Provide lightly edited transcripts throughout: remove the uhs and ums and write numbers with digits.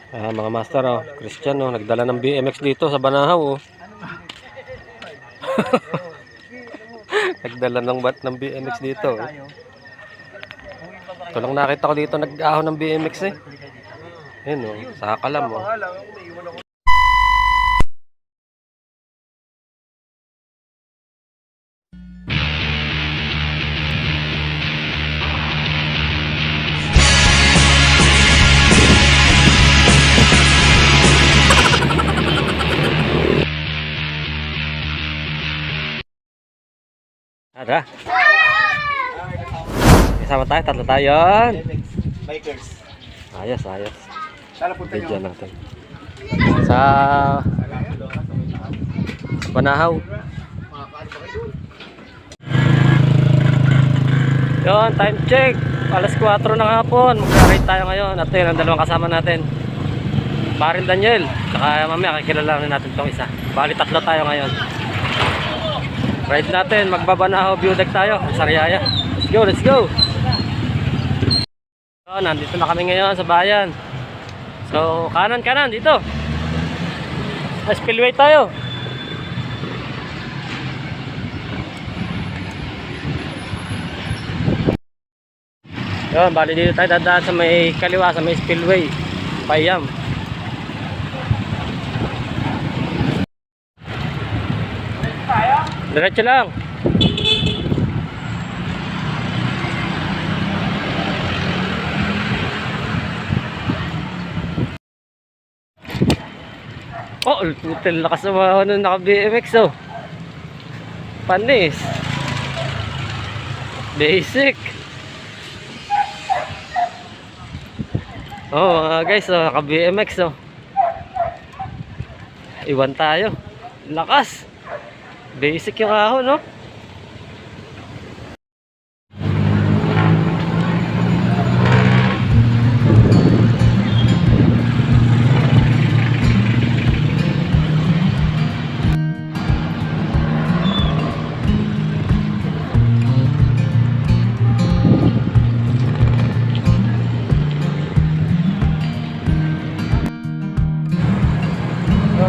Mga master, oh, Christian, oh, nagdala ng BMX dito sa Banahaw, oh. Nagdala ng BMX dito, oh. Ito lang nakita ko dito nag-ahon ng BMX, eh. Ayun, oh, sa Kalam, oh. Ada. Sama tayo, tatlo tayo. Bikers. Ayos, ayos. Tara punta Video natin. Sa Banahaw. Yon, time check. Alas 4 ng hapon. Mag-ride tayo ngayon. At yun, ang dalawang kasama natin. Parin Daniel. Saka mamaya kakilalanin natin itong isa. Bali, tatlo tayo ngayon. Ride natin, magbabanahaw view deck tayo, Sariaya. Let's go, let's go. So, nandito na kami ngayon sa bayan. So, kanan dito. Spillway tayo. Yun, bali dito tayo dadaan sa may kaliwa, sa may spillway. Payam. Diretso lang. Oh, putil, lakas naman nung naka-BMX, oh. Panis. Basic. Oh, mga guys, oh, naka-BMX, oh. Iwan tayo. Lakas. Basic yung ahon, no?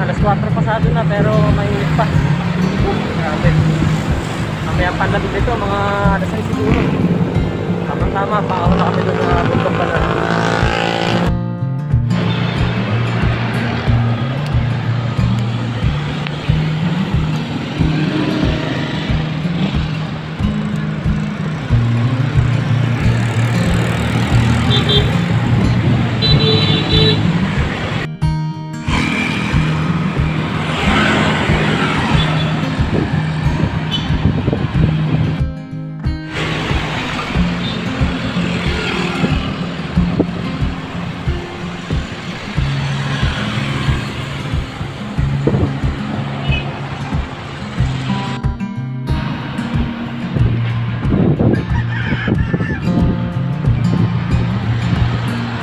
Alas 4 pasado na pero mainit pa. Grabe. Mamaya panlabig dito, mga alas 6 siguro. Tama-tama, paahon na kami doon sa bundok pa na.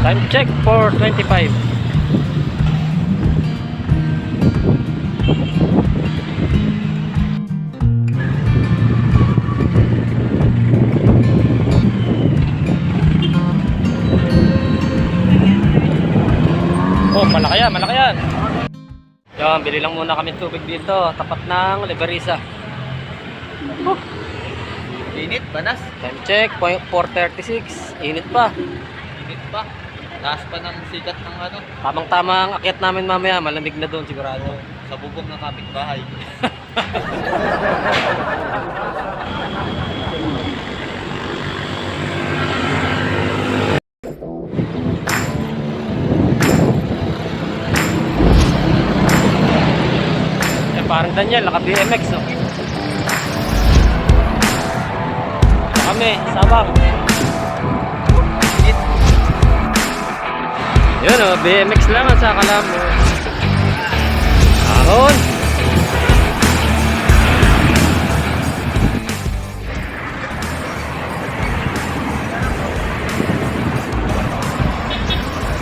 Time check for 25. Oh, malaki yan, malaki yan. Yan, bili lang muna kami tubig dito, tapat ng Liberisa. Init, banas. Time check, 4:36. Init pa. Init pa. Taas pa ng sikat ng ano. Tamang-tama ang akyat namin mamaya, malamig na doon sigurado. Sa bubong ng kapitbahay. Parang Daniel, naka-BMX, oh. Kami, Sabang. Yun, oh, BMX lang at sa Kalam, oh. Ahon.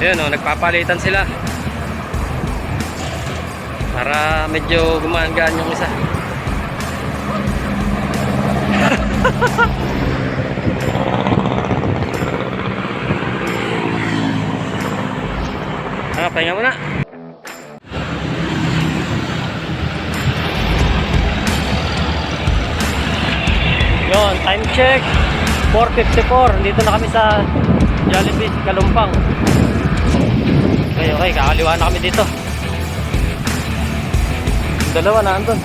Yun, oh, nagpapalitan sila para medyo gumaan-gaan yung isa. pahinga muna. Yun, time check 4:54. Dito na kami sa Jollibee, Kalumpang. Okay, kakaliwa na kami dito. Yung dalawa na andun.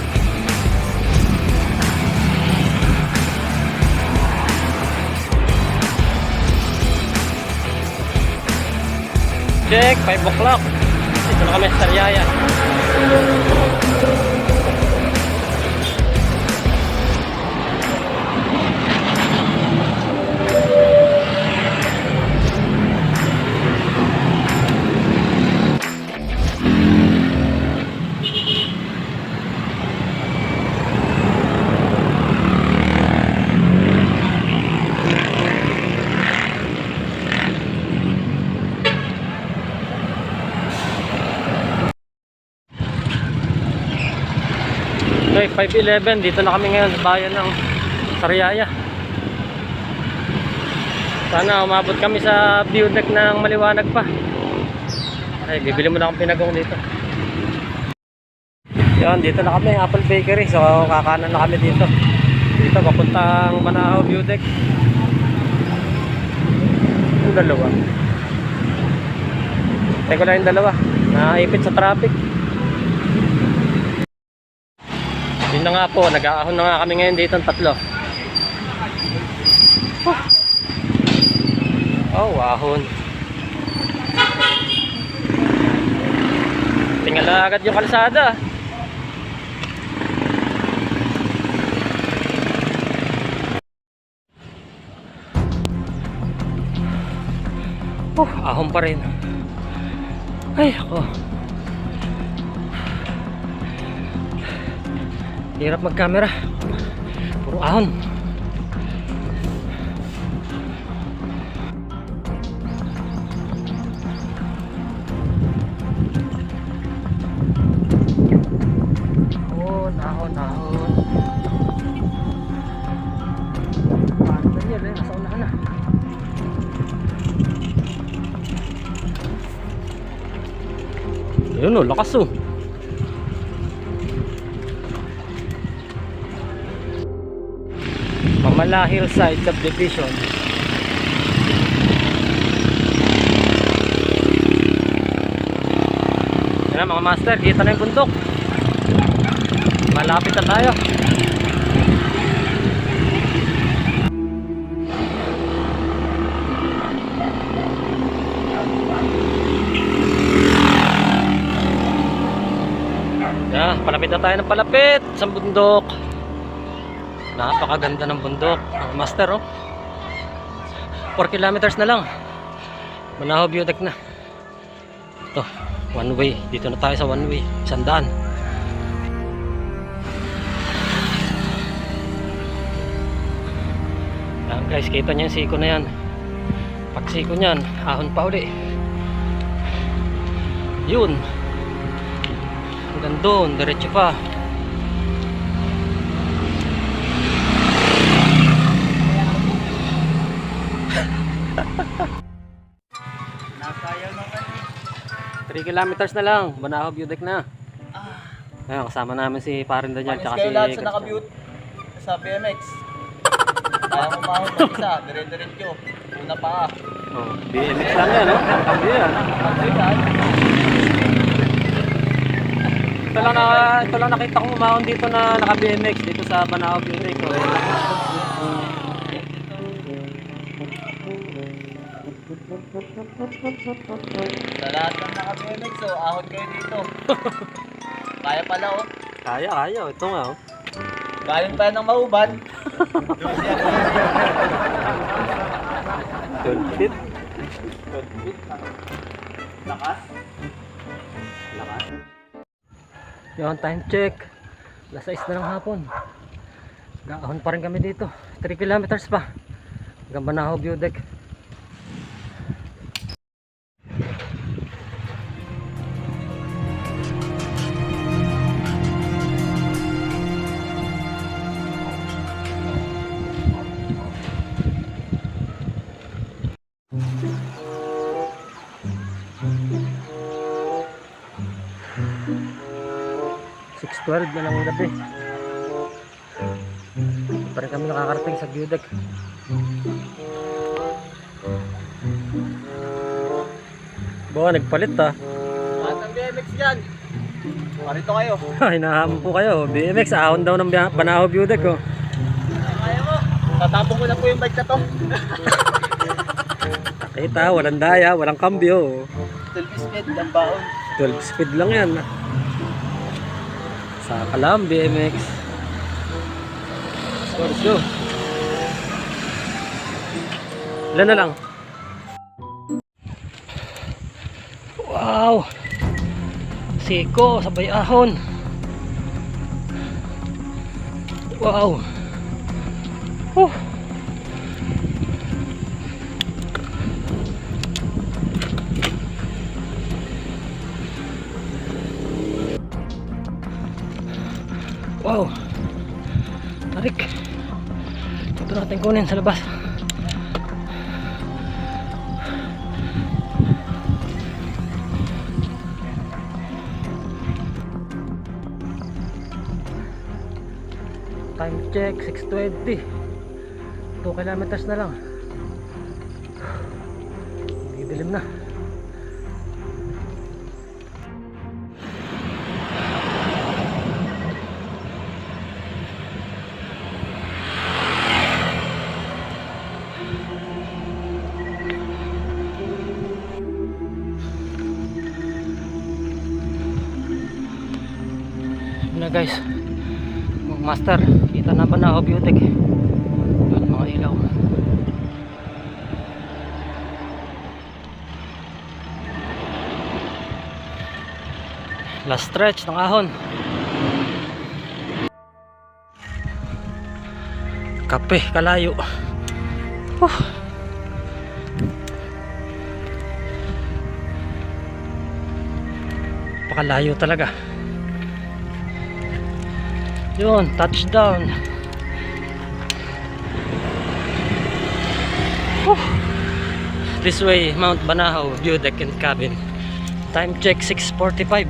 Check, 5 o'clock. Dito na kami sa Sariaya. Okay, 5:11. Dito na kami ngayon sa bayan ng Sariaya. Sana umabot kami sa view deck ng maliwanag pa. Ay, bibili mo na akong pinagong dito. Yan, dito na kami, Apple Bakery. So, kakanan na kami dito. Dito, papuntang Manahaw view deck. Yung dalawa. Teko lang yung dalawa. Naipit sa traffic. Yun na nga po, nag-aahon na nga kami ngayon dito ng tatlo. Oh, ahon. Tingala agad yung kalsada. Ahon pa rin. Ay, ako. Hirap mag-camera. Puro ahon. Ahon. Paano na yan eh? Nasa unahan na. Ayun o, lakas o. Mamala Hillside Subdivision. Yan na mga master, kita na yung bundok. Malapit na tayo. Yeah, palapit na tayo ng palapit sa bundok. Napakaganda ng bundok, master oh. 4 kilometers na lang. Manahaw view deck na. Ito, one way. Dito na tayo sa one way. 100. Yan guys, kita niyo yung siko na yan. Pag siko niyan, ahon pa uli. Yun. Hanggang doon, diretso pa. Nasayang naman. 3 kilometers na lang, Manahaw view deck na. Ayun, kasama namin si Parin Daniel Panis tsaka kayo si lahat sa naka-mute sa BMX. Kaya umahon ng isa, dire-diretso. Una pa. Oh, BMX lang yan, no? Yan. Ito lang nakita kong umahon dito na naka-BMX dito sa Manahaw view deck. Sa lahat ng naka-BMX, so ahon kayo dito. Kaya pala oh. Kaya. Ito nga oh. Galing pa ng Mauban. Tulpit. Lakas. Yun, time check. Alas 6 na ng hapon. Gaahon pa rin kami dito. 3 kilometers pa. Hanggang Manahaw view deck. 6:12 na lang gabi. Pa rin kami nakakarating sa view deck. Bawa nagpalit ah. Lahat ng BMX dyan. Parito kayo. Hinahamon po kayo. BMX ahon daw ng Banahaw view deck oh. Kaya mo. Tatapon ko na po yung bike na to. Kita, walang daya, walang kambyo. 12 speed lang baon. 12 speed lang yan. Saka lang BMX. Let's go. Ilan na lang? Wow! Siko, sabay ahon. Wow! Wow! Tarik! Ito natin kunin sa labas. Time check 6:20. 2 kilometers na lang. Didilim na. Yun na guys, master, kita na ba na view deck? Yun mga ilaw. Last stretch ng ahon. Kape, kalayo. Pakalayo talaga. Yun, touchdown. This way, Mount Banahaw, view deck and cabin. Time check 6:45.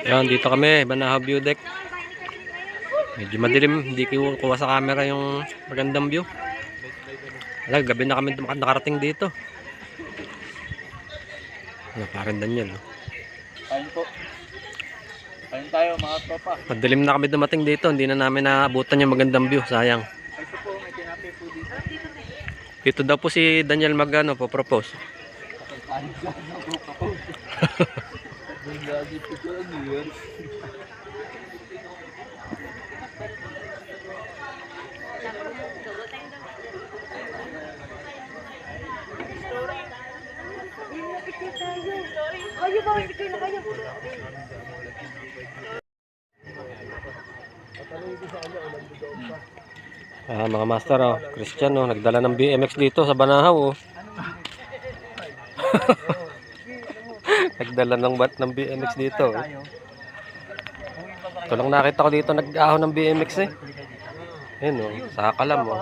Yan, dito kami, Banahaw view deck. Medyo madilim, hindi ko kuha sa camera yung magandang view. Wala, gabi na kami nakarating dito. Parang Daniel. Kain po. Kain tayo mga tropa. Madilim na kami dumating dito, hindi na namin naabutan yung magandang view, sayang. Ito po, may tinapay po dito. Dito daw po si Daniel Magano po propose. Kain dyan, propose. Lagi po ko lang yun. Kayo ba? Ikaw na kayo. Mga master oh, Christian oh, nagdala ng BMX dito sa Banahaw oh. Nagdala ng BMX dito. Oh. Ito lang nakita ko dito nag-ahon ng BMX eh. Ayun oh, sa Kalam oh.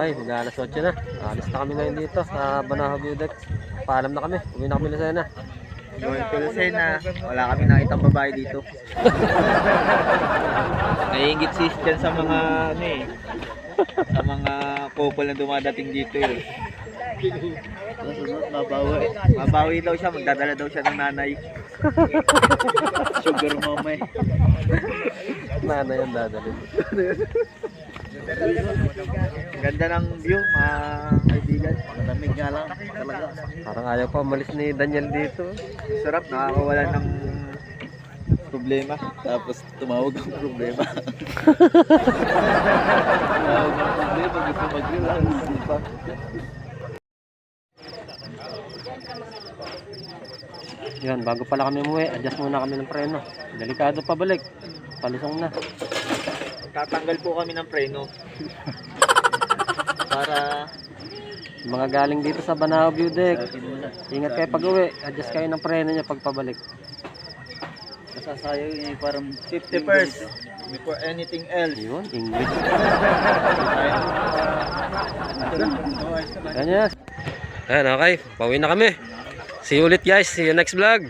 Okay, mag-alas 8 na. Alis na kami ngayon dito sa Banahaw view deck. Paalam na kami. Uwi na kami na sana. Going to Lucena. Wala kami nakitang babae dito. Naiingit sis dyan sa mga ano eh. Sa mga couple na dumadating dito eh. Mabawi. Mabawi daw siya. Magdadala daw siya ng nanay. Sugar mama eh. Nanay ang dadalhin. Ganda ng view, mga kaibigan. Malamig nga lang talaga. Parang ayaw pa umalis ni Daniel dito. Sarap, nakakawala ng problema. Tapos tumawag ang problema. Tumawag ang problema, gusto mag-relax. Diba? Yan, bago pala kami umuwi, adjust muna kami ng preno. Delikado pabalik. Palusong na. Tatanggal po kami ng preno. Para Yung mga galing dito sa Banao View Deck, muna. ingat kayo pag uwi. Adjust kayo ng preno nyo pag pabalik. Nasasayaw yung parang 50% before anything else. Yun, English. Ganyan. Ayan, okay. Pauwi na kami. See you ulit guys. See you next vlog.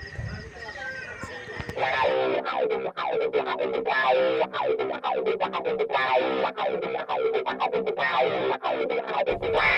Wow.